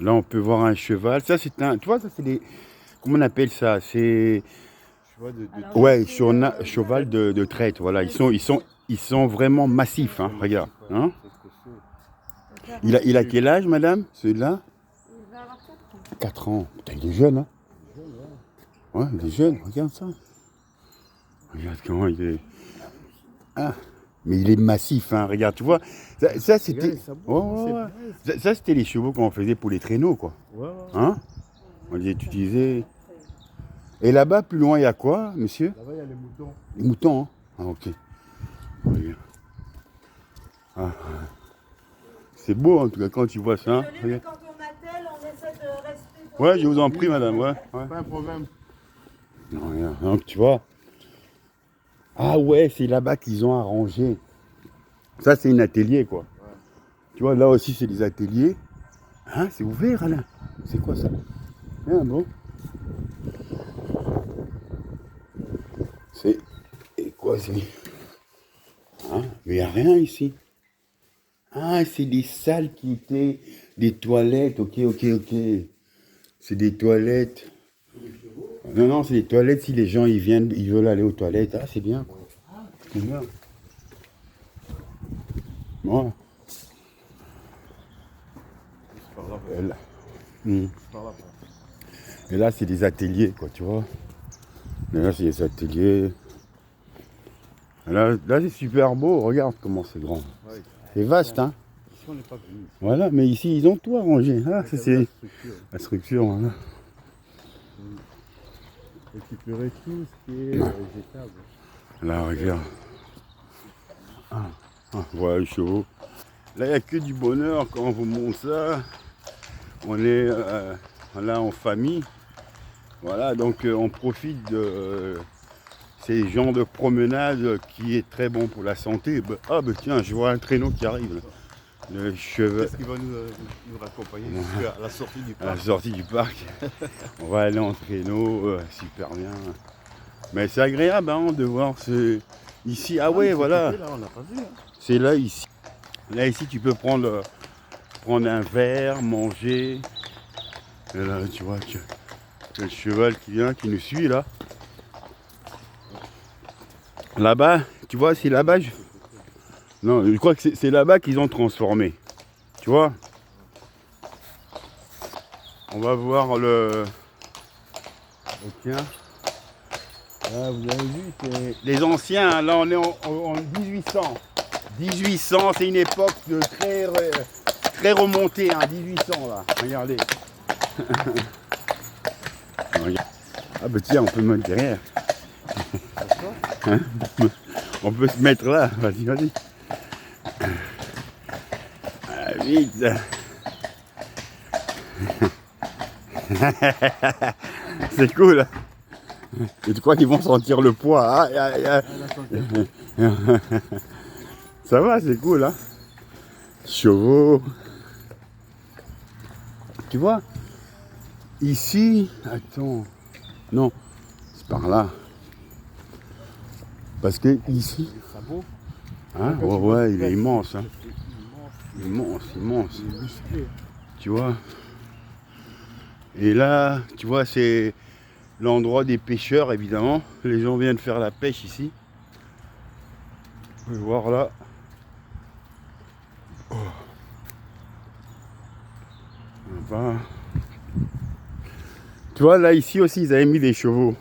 Là, on peut voir un cheval. Ça, c'est un. Tu vois, ça, c'est des. Comment on appelle ça? C'est. Cheval de Ouais, cheval de traite. Voilà, ils sont vraiment massifs. Hein. Regarde. Hein? c'est costaud. Il a quel âge, madame? Celui-là? Il va avoir 4 ans. 4 ans. Putain, il est jeune, hein? Jaune, ouais. Ouais, il est jeune. Regarde ça. Regarde comment il est. Ah, mais il est massif, hein. Regarde, tu vois. Ça, c'était. Regarde les sabots, Ouais, ouais, c'est ouais. Ça, c'était les chevaux qu'on faisait pour les traîneaux, quoi. Ouais, ouais. Hein? On les utilisait. Et là-bas, plus loin, il y a quoi, monsieur? Là-bas, il y a les moutons. Les moutons, hein? Ah, ok. Regarde. Ah, c'est beau, en tout cas, quand tu vois ça. Désolé, mais Regarde. quand on attelle, on essaie de rester. Ouais, je vous en prie, madame. Ouais, ouais. Pas un problème. Non, regarde. Donc, tu vois. Ah ouais, c'est là-bas qu'ils ont arrangé. Ça, c'est un atelier, quoi. Ouais. Tu vois, là aussi, c'est des ateliers. Hein, c'est ouvert, Alain. C'est quoi ça? Ah bon. C'est... Et quoi, c'est... Hein? Mais il n'y a rien ici. Ah, c'est des salles qui étaient... Des toilettes, ok. C'est des toilettes. Non, non, c'est des toilettes si les gens, ils veulent aller aux toilettes. Ah, c'est bien, quoi. C'est bien. Bon. C'est par là. Et là, hmm. C'est par là. Et là, c'est des ateliers, quoi, tu vois. Et là, c'est des ateliers. Et là, c'est super beau. Regarde comment c'est grand. Ouais. C'est vaste, hein. Ici, on n'est pas venu. Voilà, mais ici, ils ont tout arrangé. Ah, ça, c'est structure. la structure. Voilà. Récupérer tout ce qui est végétable. Là, regarde. Voilà les chevaux. Là, il n'y a que du bonheur quand on vous montre ça. On est là en famille. Voilà, donc on profite de ces genres de promenade qui est très bon pour la santé. Ah, bah tiens, je vois un traîneau qui arrive. Là. Le cheval. Qu'est-ce qui va nous raccompagner jusqu'à la sortie du À la parc? sortie du parc. On va aller en traîneau, super bien. Mais c'est agréable hein, de voir ce. Ici, ah ouais, voilà. Là, on n'a pas vu. Hein. C'est là, ici. Là, ici, tu peux prendre un verre, manger. Et là, tu vois, tu as le cheval qui vient, qui nous suit là. Là-bas, tu vois, c'est là-bas. Non, je crois que c'est là-bas qu'ils ont transformé. Tu vois? On va voir le. Oh, tiens. Là, vous avez vu, c'est les anciens. Hein, là, on est en 1800. 1800, c'est une époque de très remontée. Hein, 1800 là. Regardez. Regarde. Ah bah tiens, on peut mettre derrière. Hein, on peut se mettre là. Vas-y, vas-y. Ah, vite. C'est cool. Hein. Et tu crois qu'ils vont sentir le poids? Ça va, c'est cool, hein. Chevaux. Tu vois? Ici, attends. Non, c'est par là. Parce que ici. Les sabots. Hein? Ouais, ouais, il est immense. Hein. Immense. Il est musclé. Tu vois? Et là, tu vois, c'est l'endroit des pêcheurs, évidemment. Les gens viennent faire la pêche ici. Vous pouvez voir là. Oh. Enfin. Tu vois, là, ici aussi, ils avaient mis des chevaux.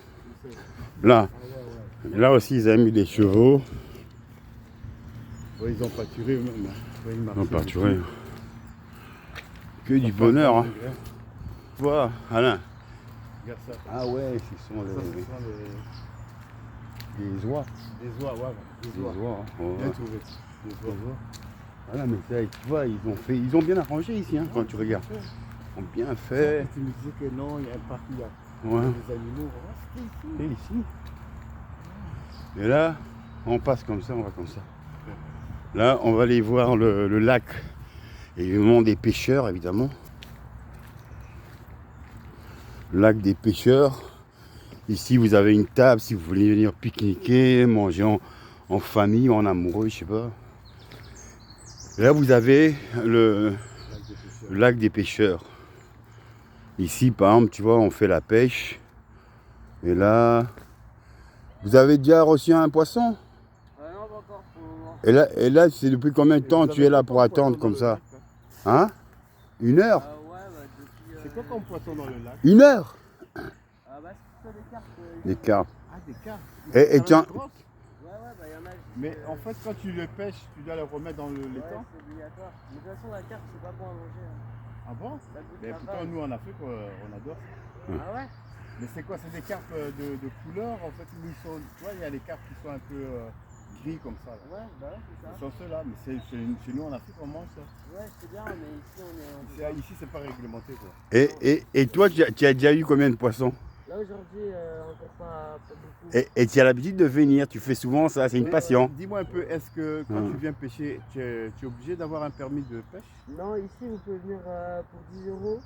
Là. Et là aussi, ils avaient mis des chevaux. Ouais, ils ont pâturé eux-mêmes. Ouais, Ils ont pâturé. Que du bonheur, hein. Tu vois, Alain. Regarde ça. Ah ouais, ce sont Ça, ce sont les oies. des oies, ouais. Des oies. Hein. Bien Ouais. trouvé. Des oies. Voilà, mais ça, tu vois, ils ont bien arrangé ici, hein, quand tu regardes. Ils ont bien fait. Tu me disais que non, il y a un parc, il y a Ouais. des animaux. Ouais, c'était ici. Et ici. Et là, on passe comme ça, on va comme ça. Là, on va aller voir le lac. Et le monde des pêcheurs, évidemment. Le lac des pêcheurs. Ici, vous avez une table si vous voulez venir pique-niquer, manger en famille ou en amoureux, je sais pas. Et là, vous avez le lac des pêcheurs. Ici, par exemple, tu vois, on fait la pêche. Et là, vous avez déjà reçu un poisson? Non, pas encore pour le moment. Et là, c'est depuis combien de temps tu es là pour attendre comme ça? Hein? 1 heure? Ouais, bah depuis. C'est quoi comme poisson dans le lac? 1 heure? Ah bah c'est ça des cartes. Des carpes. Ah, des carpes. Et Ça tiens- va être grosse. Ouais, bah y en a. Mais en fait, quand tu le pêches, tu dois le remettre dans Ouais, l'étang. c'est obligatoire. Mais de toute façon, la carte, c'est pas bon à manger. Hein. Ah bon? Ça goûte Mais la pourtant, vache. nous en Afrique, on adore ça. Ah ouais? Mais c'est quoi? C'est des carpes de couleur en fait où ils sont. Tu vois, il y a les carpes qui sont un peu gris comme ça. Là. Ouais, bah ouais, c'est ça. Ils sont ceux-là, mais chez nous en Afrique, on mange ça. Ouais, c'est bien, mais ici, on est. Ici, c'est pas réglementé quoi. Et toi, tu as déjà eu combien de poissons? Là, aujourd'hui, encore pas beaucoup. Et tu as l'habitude de venir, tu fais souvent ça, c'est une passion. Dis-moi un peu, est-ce que quand Hum. tu viens pêcher, tu es obligé d'avoir un permis de pêche? Non, ici, vous pouvez venir pour 10 euros.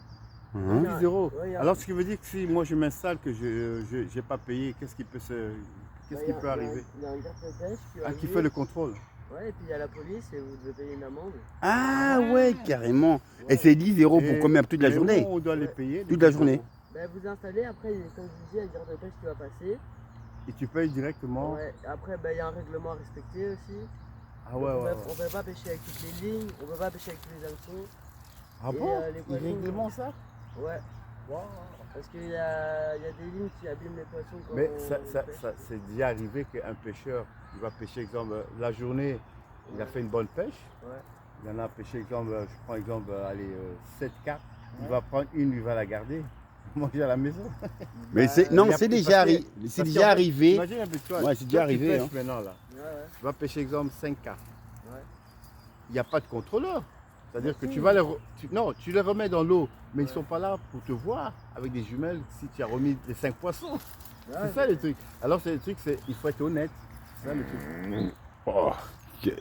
Hein? 10 euros. Ouais, y a- Alors, ce qui veut dire que si moi je m'installe, que je n'ai pas payé, qu'est-ce qui peut, arriver? Il y a un garde de pêche qui va Ah, qui venir. fait le contrôle? Ouais, et puis il y a la police et vous devez payer une amende. Ah ouais, carrément. Et c'est 10 euros pour Et combien? Toute la mais journée? où on doit les payer? Toute la journée. Ben, vous installez, après, comme je vous dis, il y a le garde de pêche qui va passer. Et tu payes directement? Ouais, après, ben, il y a un règlement à respecter aussi. Ah Donc, ouais, on ouais. peut- On peut pas pêcher avec toutes les lignes, on peut pas pêcher avec tous les hameçons. Ah Et, bon? les Il poissons, règlement ça? Ouais, Wow. parce qu'il y a des lignes qui abîment les poissons quand Mais on pêche. c'est déjà arrivé qu'un pêcheur, il va pêcher, exemple, la journée, il a fait une bonne pêche. Ouais. Il en a pêché, exemple, je prends exemple, allez, 7 carpes. Il Ouais. va prendre une, il va la garder, manger à la maison. Mais c'est Bah, non, il y a c'est plus déjà, parce que- c'est parce déjà qu'en fait, arrivé. Imagine un peu toi. Ouais, c'est déjà toi, arrivé, Tu pêches hein. maintenant là. Ouais, ouais. Tu vas pêcher, exemple, 5 carpes. Ouais. Il n'y a pas de contrôleur. C'est-à-dire que Si. tu vas non, tu les remets dans l'eau, mais ils ne Ouais. sont pas là pour te voir avec des jumelles si tu as remis les 5 poissons. Ouais, C'est ça le truc. Alors c'est le truc, il faut être honnête. C'est ça le truc. Oh,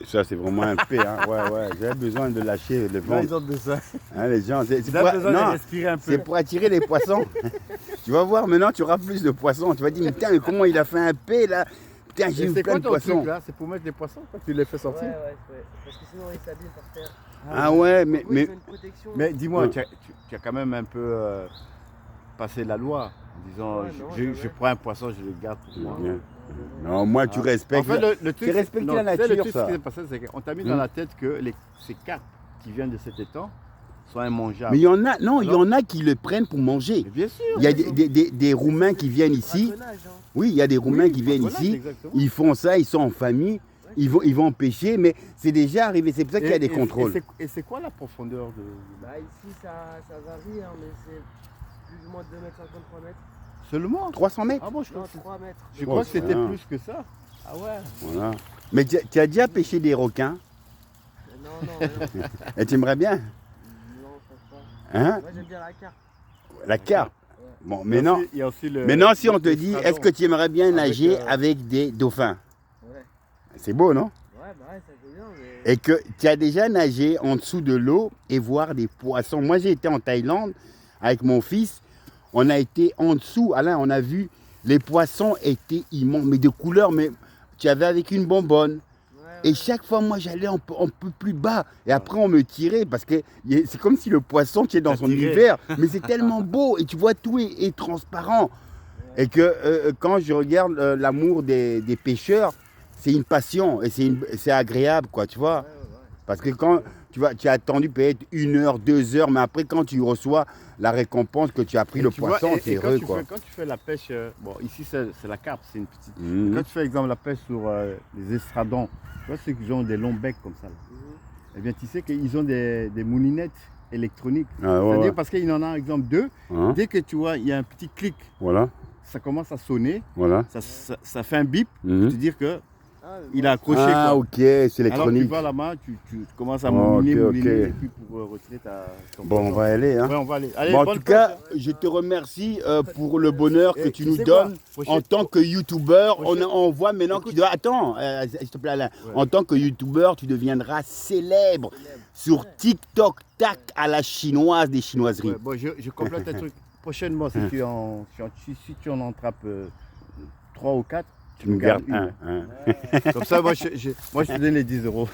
ça c'est vraiment un P. Hein. Ouais, j'avais besoin de lâcher le Là, vent. ils ont besoin. Hein, les gens, c'est Ils ont pour, besoin non, de respirer un c'est peu. pour attirer les poissons. Tu vas voir, maintenant tu auras plus de poissons. Tu vas dire, mais putain, mais comment il a fait un P là? Putain, j'ai Et eu c'est plein quoi de ton poissons. truc là? C'est pour mettre les poissons quand tu les fais Ouais, sortir? ouais, parce que sinon ils s'abîment par terre. Ah ouais, mais, Oui, mais ils ont une protection. Mais dis-moi, Ouais. tu as quand même un peu passé la loi en disant Ouais, non, je jamais. prends un poisson, je le garde pour moi. Bien. Non, moi tu Ah. respectes. En fait, le truc, c'est respecter non, la tu sais, nature, le truc, ça. Ce qui s'est passé, c'est qu'on t'a mis Hmm. dans la tête que ces carpes qui viennent de cet étang sont immangeables. Mais il y en a, non, il y Alors- en a qui le prennent pour manger. Mais bien sûr. Il y a des Roumains qui viennent ici. Braconnage, hein. Oui, il y a des Roumains Oui, qui viennent braconnage, ici. exactement. Ils font ça, ils sont en famille. Ils vont pêcher, mais c'est déjà arrivé. C'est pour ça qu'il y a des contrôles. Et c'est quoi la profondeur de. Bah ici ça varie, hein, mais c'est plus ou moins 2 mètres 50, 3 mètres. Seulement 300 mètres. Ah bon, je Non, crois, 3 mètres. je crois que c'était rien. plus que ça. Ah ouais. Voilà. Mais tu as déjà pêché des requins. Non, non, Et tu aimerais bien, non, ça pas. hein? Moi j'aime bien la carte. La carpe. Bon, Il y a maintenant, aussi- il y a aussi le- maintenant si on le te dit, stradon. est-ce que tu aimerais bien Avec, nager avec des dauphins? Ouais. C'est beau, non? Ouais, bah ouais, ça fait bien, mais. Et que tu as déjà nagé en dessous de l'eau et voir des poissons. Moi, j'ai été en Thaïlande avec mon fils. On a été en dessous. Alain, on a vu les poissons étaient immenses, mais de couleurs. Mais tu avais avec une bonbonne. Ouais, Et chaque fois, moi, j'allais un peu plus bas. Et après, on me tirait parce que c'est comme si le poisson qui est dans son Attiré. univers. Mais c'est tellement beau et tu vois, tout est transparent. Et que quand je regarde l'amour des pêcheurs, c'est une passion et c'est agréable, quoi, tu vois. ouais. Parce que quand tu as attendu peut-être 1 heure, 2 heures, mais après, quand tu reçois la récompense que tu as pris Et le tu vois, poisson, et tu es quand heureux, tu quoi. fais- quand tu fais la pêche, bon, ici c'est la carpe, c'est une petite. Mhm. Quand tu fais, exemple, la pêche sur les estradons, tu vois ceux qui ont des longs becs comme ça, là. Eh bien, tu sais qu'ils ont des moulinettes électroniques. Ah, ouais, C'est-à-dire ouais. parce qu'il en a, exemple, 2, Hein, dès que tu vois, il y a un petit clic, voilà, ça commence à sonner, voilà. ça fait un bip, Mhm. pour te dire que Ah, il a accroché. Ah, quoi. ok, c'est Alors tu électronique. vas là-bas, tu commences à Oh, mouliner, ok, mouliner, ok. et puis pour retirer ton Bon, on poisson. va aller. Hein. Ouais, on va aller. Allez, Bon, en bonne tout cas, pêche, hein. je te remercie pour le bonheur que Et tu tu nous sais quoi donnes en Prochaine- tant que youtubeur. Prochaine- On voit maintenant que tu dois. Attends, s'il te plaît, Alain. Ouais. En tant que youtubeur, tu deviendras célèbre sur TikTok, tac, à la chinoise des chinoiseries. Ouais, bon, je complète un truc. Prochainement, si tu en attrapes 3 ou 4, Tu me gardes un. Comme ça, moi, je te donne les 10 euros.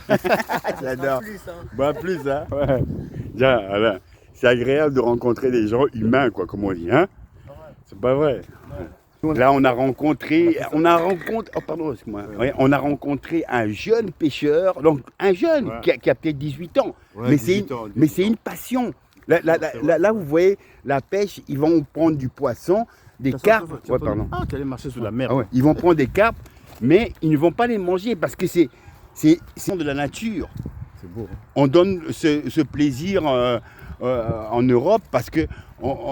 J'adore. Plus, hein. Bah, plus, hein. Ouais. Tiens, Alain. c'est agréable de rencontrer des gens humains, quoi, comme on dit, hein. C'est pas vrai. Là, on a rencontré, oh pardon, excuse-moi. Ouais, on a rencontré un jeune pêcheur, donc un jeune qui a peut-être 18 ans, Ouais, mais 18 ans, c'est une passion. Là, vous voyez, la pêche, ils vont prendre du poisson, des carpes. Ouais, pardon. Ah, tu allais marcher sous la mer. Ah ouais, ils vont prendre des carpes, mais ils ne vont pas les manger parce que c'est de la nature. C'est beau. Hein. On donne ce plaisir en Europe parce que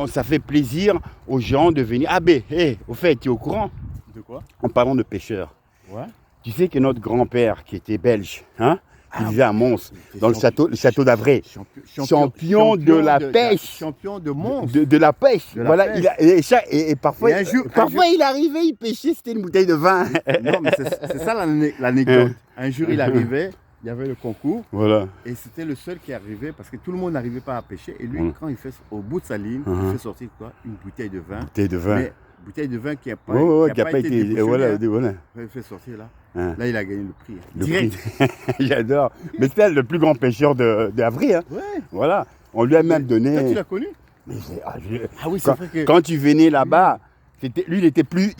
ça fait plaisir aux gens de venir. Ah ben, au fait, tu es au courant? De quoi? En parlant de pêcheurs. Ouais. Tu sais que notre grand-père, qui était belge, hein, qui vivait à Mons, dans le château d'Avray, champion de la pêche. Champion de Mons. De la pêche. De la Voilà, pêche. Et parfois, Et un jour, il arrivait, il pêchait, c'était une bouteille de vin. Non, mais c'est ça l'anecdote. Un jour, il arrivait, il y avait le concours, Voilà. et c'était le seul qui arrivait parce que tout le monde n'arrivait pas à pêcher. Et lui, quand il fait au bout de sa ligne, il fait sortir quoi? Une bouteille de vin. Bouteille de vin. Mais bouteille de vin qui n'a pas, qui a pas été débouchonnée, voilà, hein. voilà. Il fait sortir là. Hein. Là, il a gagné le prix. Le Direct. prix. J'adore. Mais c'était le plus grand pêcheur d'Avray. Hein. Ouais. Voilà. On lui a même donné. Toi, tu l'as connu? Ah oui, c'est vrai que. Quand tu venais là-bas, lui, il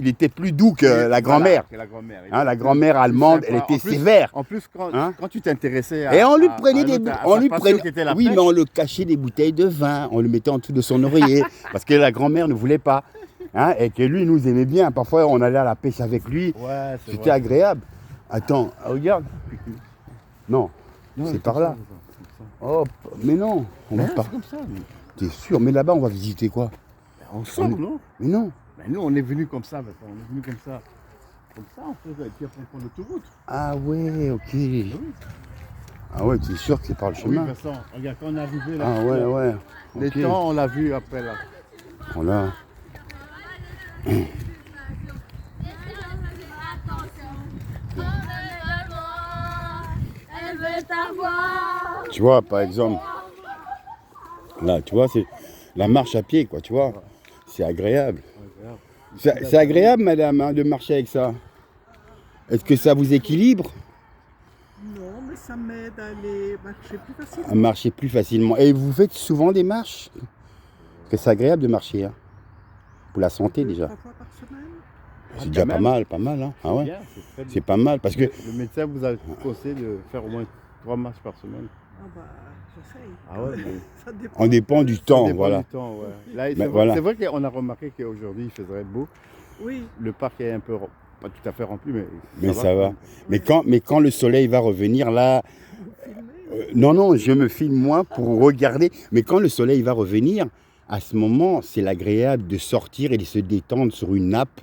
était plus doux que la grand-mère. Que la grand-mère. Hein, la grand-mère allemande, elle était sévère. En plus, quand Hein? tu t'intéressais à. Et on lui à- prenait à des. l'autre- à On sa lui passion prenait. qui était la Oui, pêche. mais on le cachait des bouteilles de vin. On le mettait en dessous de son oreiller. Parce que la grand-mère ne voulait pas. Hein, et que lui nous aimait bien. Parfois, on allait à la pêche avec lui. Ouais, c'est C'était vrai. agréable. Attends, regarde. Non, Non, c'est comme par ça, là. comme ça. Oh, mais non. On va Ouais, pas. c'est comme ça. Mais T'es sûr? Mais là-bas, on va visiter quoi? ensemble, non? Mais non. Mais nous, on est venus comme ça, maintenant. On est venus comme ça. Comme ça, on fait. Et puis après, on prend l'autoroute. Ah ouais, ok. Oui. Ah ouais, tu es sûr que c'est par le Ah oui, chemin? Vincent, regarde, quand on est arrivé là. Ah ouais, ouais. Les Ok. temps, on l'a vu après là. Voilà. Elle veut t'avoir. Tu vois, par exemple, là, tu vois, c'est la marche à pied, quoi, tu vois. C'est agréable. C'est agréable, madame, hein, de marcher avec ça. Est-ce que ça vous équilibre Non, mais ça m'aide à aller marcher plus facilement. à marcher plus facilement? Et vous faites souvent des marches? Parce que c'est agréable de marcher, hein. Pour la santé, déjà. 3 fois par semaine. C'est déjà pas mal, hein. Ah ouais. Bien, c'est très bien. C'est pas mal, parce que Le médecin vous a conseillé de faire au moins 3 marches par semaine. Ah bah, j'essaye. Ah ouais, mais Ça dépend. on dépend du ça temps, dépend voilà. du temps, ouais. Là, c'est Ben, vrai, voilà. c'est vrai qu'on a remarqué qu'aujourd'hui il faisait beau. Oui, Le parc est un peu, pas tout à fait rempli, Mais ça va. quand même. Mais quand le soleil va revenir, là, filmer. non, je me filme moi pour regarder. Mais quand le soleil va revenir, à ce moment, c'est agréable de sortir et de se détendre sur une nappe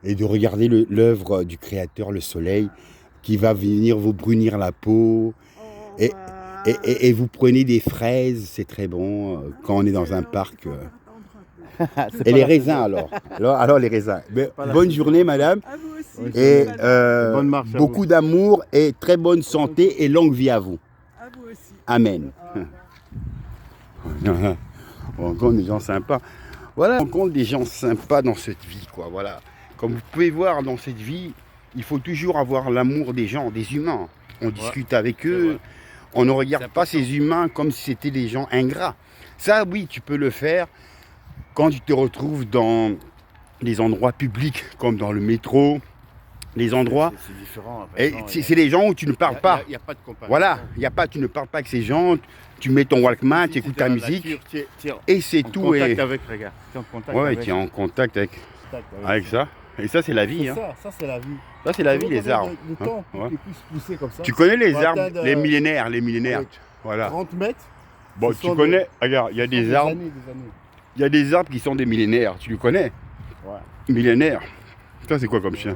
et de regarder l'œuvre du Créateur, le soleil, qui va venir vous brunir la peau. Oh, Et- bah, Et vous prenez des fraises, c'est très bon quand on est dans un alors, parc. il faut faire attendre un peu. C'est Et pas les la raisins alors les raisins. pas la Bonne saison. journée, madame. À vous aussi. Oui, Et Bonne marche à beaucoup d'amour et très bonne santé et longue vie à vous. À vous aussi. Amen. On rencontre des gens sympas. Voilà, on rencontre des gens sympas dans cette vie, quoi. Voilà. Comme vous pouvez voir dans cette vie, il faut toujours avoir l'amour des gens, des humains. On discute avec eux. vrai. On ne regarde C'est pas important. ces humains comme si c'était des gens ingrats. Ça, oui, tu peux le faire quand tu te retrouves dans des endroits publics, comme dans le métro, les endroits. C'est différent. Et c'est des gens où tu ne parles pas. Il n'y a pas de comparaison. Voilà, il y a pas, tu ne parles pas avec ces gens, tu mets ton Walkman, tu écoutes ta musique, et c'est tout. Contact Et avec, regarde. Tu es en contact ouais, avec. tu es en contact avec avec ça. Et ça, c'est la vie. C'est Hein. ça c'est la vie. Ça, c'est la vie, les arbres. Le Hein, temps ouais. qui puisse pousser comme ça. Tu connais les Pour arbres, atteindre, les millénaires. avec Voilà. 30 mètres. Bon, ce tu sont connais, regarde, il y a des des arbres, années, des années. il y a des arbres qui sont des millénaires. Tu le connais? Ouais. Millénaire. Ça, c'est quoi comme chien?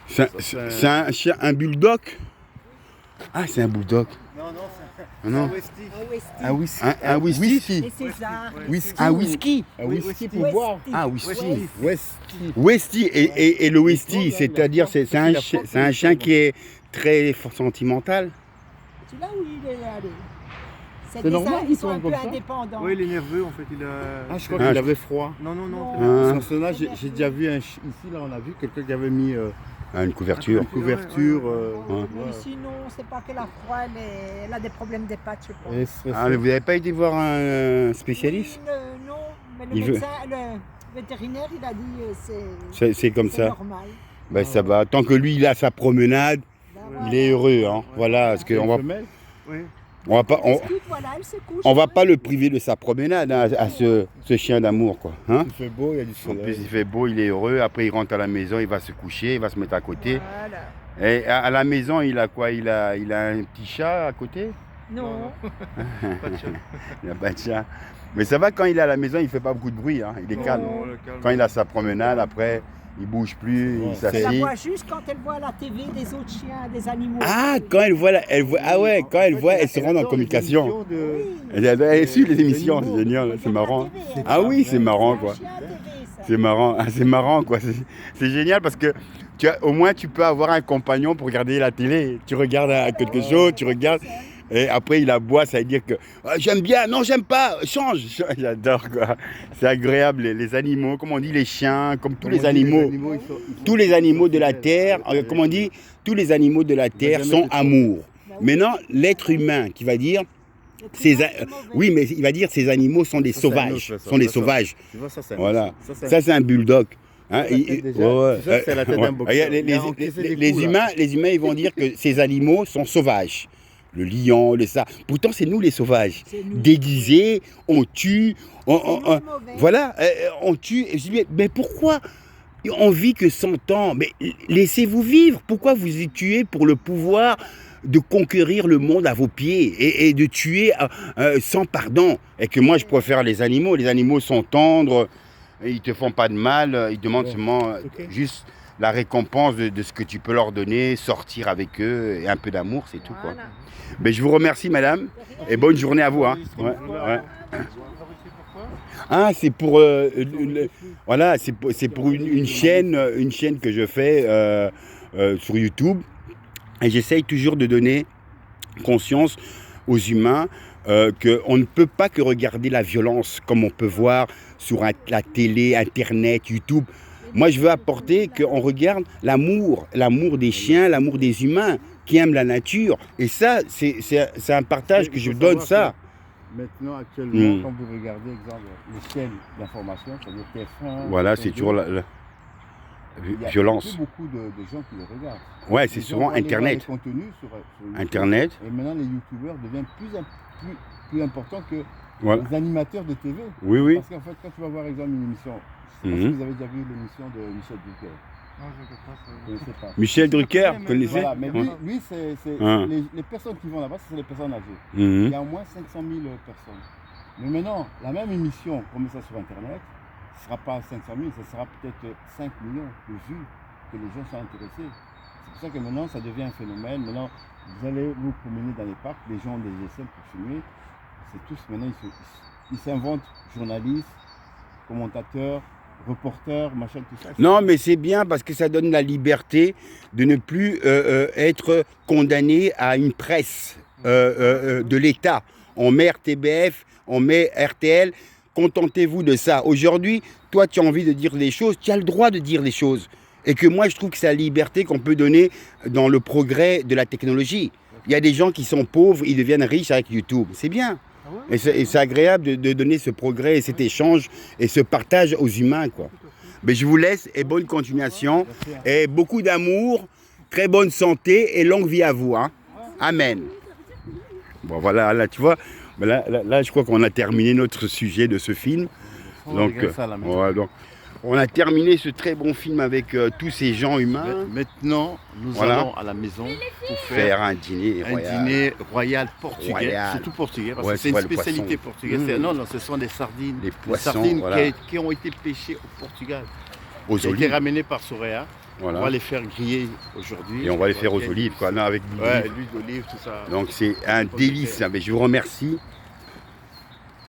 C'est c'est un chien, un bulldog? Ah, c'est un bulldog. Non, Ah, non. un whisky. Un whisky? Et César. Whisky. Un whisky? Un whisky pour Whisky. boire. Ah, whisky. Whisky. Westie, et le Westie, c'est-à-dire c'est un chien qui est très sentimental. Tu l'as où il est allé? C'est normal Ils qu'ils sont soient un peu comme ça. indépendants. Oui, il est nerveux en fait. Il a... Ah, je crois Ah, qu'il avait froid. Non. Ah. Sans cela, j'ai déjà vu ici, là, on a vu quelqu'un qui avait mis Une couverture. Une couverture. Hein. Mais sinon, c'est pas qu'elle a froid, elle a des problèmes des pattes, je pense. Elle est stressée. Ah, vous n'avez pas été voir un spécialiste? Non, mais Il le veut- médecin, le vétérinaire, il a dit C'est comme c'est ça. normal. Ben, ça va. Tant que lui, il a sa promenade, Ben il est heureux. Hein. Voilà, parce C'est qu'on une va, femelle. Oui. on va pas, Elle se couche, voilà, elle se couche. on va pas le priver de sa promenade hein, à ce chien d'amour, quoi. Hein. Il fait beau, il y a du En plus, soleil. il fait beau, il est heureux. Après, il rentre à la maison, il va se coucher, il va se mettre à côté. Voilà. Et à la maison, il a quoi? Il a un petit chat à côté? Non, Pas de chat. Il n'a pas de chat. Mais ça va, quand il est à la maison, il fait pas beaucoup de bruit. Hein. Il est calme. Non, le calme. Quand il a sa promenade, après, il bouge plus, Ouais, il c'est- elle la s'assied. voit juste quand elle voit la TV des autres chiens, des animaux. Ah, quand elle voit, ah ouais, quand elle voit, elle se rend en adore les communication. émissions de- Elle suit les émissions, animaux. c'est génial, Elle c'est regarde marrant. la TV, elle. Ah oui, c'est marrant, C'est quoi. un chien à TV, ça. C'est marrant, ah, c'est marrant, quoi. C'est génial parce que au moins tu peux avoir un compagnon pour regarder la télé. Tu regardes quelque chose, tu regardes, et après il aboie, ça veut dire que ah, j'aime bien, non j'aime pas, change. J'adore, quoi. C'est agréable, les animaux, comme on dit, les chiens, comme tous Comme les on dit, animaux. ils sont- Tous les animaux de la fidèles. terre, comme on dit, tous les animaux de la terre jamais sont été trop. amour. Ben oui. Maintenant, l'être humain qui va dire, Le ces, climat, c'est mauvais. oui, mais il va dire ces animaux sont des Ça, c'est un sauvages, autre, ça, sont des ça. sauvages. Tu vois, ça, c'est un Voilà. ours. Ça, c'est un- Ça, c'est un bulldog. Hein, C'est la tête déjà. ouais, Tu sais, c'est la tête d'un ouais. boxeur. Regarde, Il a encaissé des les coups, là. humains, ils vont dire que ces animaux sont sauvages. Le lion, le ça. Pourtant, c'est nous les sauvages. C'est nous. Déguisés, on tue, C'est nous les mauvais. voilà, on tue. Et je dis, mais pourquoi on vit que 100 ans? Mais laissez-vous vivre. Pourquoi vous y tuez pour le pouvoir de conquérir le monde à vos pieds et de tuer sans pardon? Et que moi, je préfère les animaux. Les animaux sont tendres, ils te font pas de mal, ils demandent Ouais. seulement Ok. juste la récompense de ce que tu peux leur donner, sortir avec eux et un peu d'amour, c'est tout, quoi. Voilà. Mais je vous remercie, madame, et bonne journée à vous. Hein. Ouais, ouais. Ah, c'est pour voilà, c'est pour une chaîne que je fais sur YouTube, et j'essaye toujours de donner conscience aux humains qu'on ne peut pas que regarder la violence comme on peut voir sur la télé, Internet, YouTube. Moi, je veux apporter qu'on regarde l'amour des chiens, l'amour des humains qui aiment la nature. Et ça, c'est un partage que je Il faut donne savoir ça. que Maintenant, actuellement, Mm. quand vous regardez, exemple, les chaînes d'information, c'est-à-dire TF1. Voilà, TF2, c'est toujours la il y a violence. plus beaucoup de gens qui le regardent. Ouais, c'est Les gens souvent vont aller voir Internet. les contenus sur YouTube. Internet, Et maintenant, les youtubeurs deviennent plus importants que voilà. les animateurs de TV. Oui, oui. Parce qu'en fait, quand tu vas voir, exemple, une émission, je sais pas Mhm. si vous avez déjà vu l'émission de Michel Drucker. Non, je ne sais pas. Je ne sais pas. Michel Drucker, vous connaissez? Voilà, mais Ouais. lui c'est Hein. les personnes qui vont là-bas, c'est les personnes âgées. Mhm. Il y a au moins 500 000 personnes. Mais maintenant, la même émission, comme ça sur Internet, ce ne sera pas 500 000, ce sera peut-être 5 millions de vues que les gens sont intéressés. C'est pour ça que maintenant, ça devient un phénomène. Maintenant, vous allez vous promener dans les parcs, les gens ont des GSM pour filmer. C'est tous, maintenant, ils s'inventent journalistes, commentateurs, reporters, machin, tout ça. Non, mais c'est bien parce que ça donne la liberté de ne plus être condamné à une presse de l'État. On met RTBF, on met RTL, contentez-vous de ça. Aujourd'hui, toi, tu as envie de dire des choses, tu as le droit de dire des choses. Et que moi, je trouve que c'est la liberté qu'on peut donner dans le progrès de la technologie. Il y a des gens qui sont pauvres, ils deviennent riches avec YouTube. C'est bien. Ah ouais? Et c'est agréable de donner ce progrès et cet échange et ce partage aux humains, quoi. Mais je vous laisse et bonne continuation et beaucoup d'amour, très bonne santé et longue vie à vous. Hein. Amen. Bon voilà, là tu vois, là, je crois qu'on a terminé notre sujet de ce film. On Donc, regarde ça à la maison. ouais, donc, on a terminé ce très bon film avec tous ces gens humains. Maintenant, nous Voilà. allons à la maison pour Faire un dîner un royal. dîner royal portugais, Royal. surtout portugais, parce Ouais, que c'est c'est une pas le spécialité poisson. portugaise. Mmh. Non, ce sont des sardines. Les Des poissons, sardines voilà. qui ont été pêchées au Portugal, Aux qui ont été olives. ramenées par Soraya. Voilà. On va les faire griller aujourd'hui. Et on va les faire aux olives, quoi, non, avec de Ouais, l'huile. l'huile d'olive, tout ça. Donc c'est un délice. Mais je vous remercie